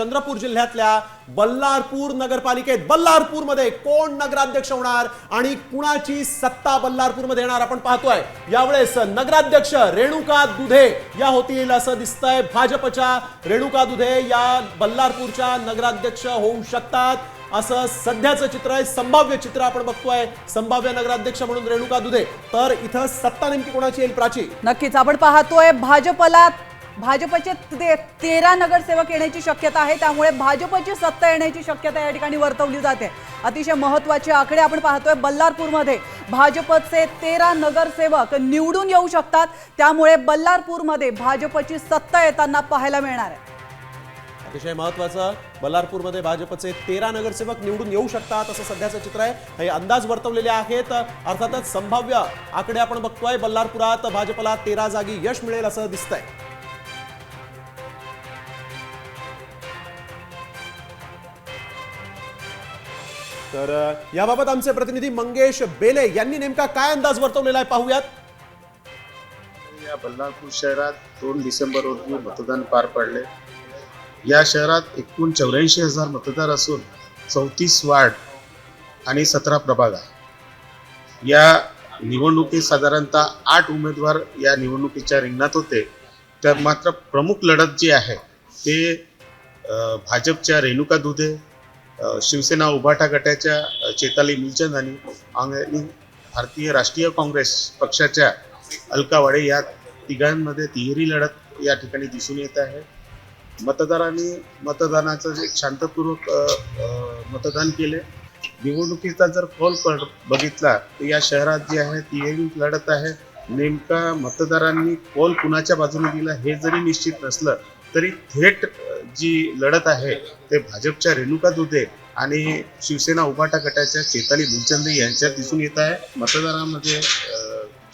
चंद्रपूर जिल्ह्यातल्या बल्लारपूर नगरपालिकेत बल्लारपूरमध्ये कोण नगराध्यक्ष होणार आणि कुणाची सत्ता बल्लारपूरमध्ये येणार आपण पाहतोय। यावेळेस नगराध्यक्ष रेणुका दुधे या होतील असं दिसतंय। भाजपच्या रेणुका दुधे या बल्लारपूरच्या नगराध्यक्ष होऊ शकतात असं सध्याचं चित्र आहे। संभाव्य चित्र आपण बघतोय, संभाव्य नगराध्यक्ष म्हणून रेणुका दुधे। तर इथं सत्ता नेमकी कोणाची येईल प्राची? नक्कीच आपण पाहतोय भाजपचे 13 नगरसेवक येण्याची शक्यता आहे, त्यामुळे भाजपची सत्ता येण्याची शक्यता या ठिकाणी वर्तवली जाते। अतिशय महत्त्वाचे आकडे आपण पाहतोय। बल्लारपूरमध्ये भाजपचे 13 नगरसेवक निवडून येऊ शकतात, त्यामुळे बल्लारपूरमध्ये भाजपची सत्ता येताना पाहायला मिळणार आहे। अतिशय महत्त्वाचं, बल्लारपूरमध्ये भाजपचे 13 नगरसेवक निवडून येऊ शकतात असं सध्याचं चित्र आहे। हे अंदाज वर्तवलेले आहेत। अर्थातच संभाव्य आकडे आपण बघतोय। बल्लारपुरात भाजपला 13 जागी यश मिळेल असं दिसतंय। तर याबाबत आमचे प्रतिनिधी मंगेश बेले यांनी नेमका काय अंदाज वर्तवलेला आहे पाहूयात। या बल्लारपूर शहरात 2 डिसेंबर रोजी मतदान पार पडले। या शहरात एकूण 84,000 मतदार असून 34 वार्ड आणि 17 प्रभाग आहे। या निवडणुकीत साधारणतः 8 उमेदवार या निवडणुकीच्या रिंगणात होते। तर मात्र प्रमुख लढत जी आहे ते भाजपच्या रेणुका दुधे, शिवसेना उभाटा गटाच्या चेताली मुलचंद आणि भारतीय राष्ट्रीय काँग्रेस पक्षाच्या अलका वाडे या तिघांमध्ये तिहेरी लढत या ठिकाणी दिसून येत आहे। मतदारांनी मतदानाचं एक शांतपूर्वक मतदान केले। निवडणुकीचा जर कौल बघितला तर या शहरात जी आहे तिहेरी लढत आहे। नेमका मतदारांनी कौल कुणाच्या बाजूने दिला हे जरी निश्चित नसलं तरी थेट जी लढत आहे ते भाजपच्या रेणुका दुधे आणि शिवसेना उभाटा गटाच्या चेताली मुलचंद यांच्यात दिसून येत आहे। मतदारांमध्ये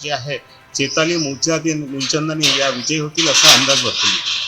जे आहे चेताली मुलचंदांनी या विजयी होतील असा अंदाज वर्तवला।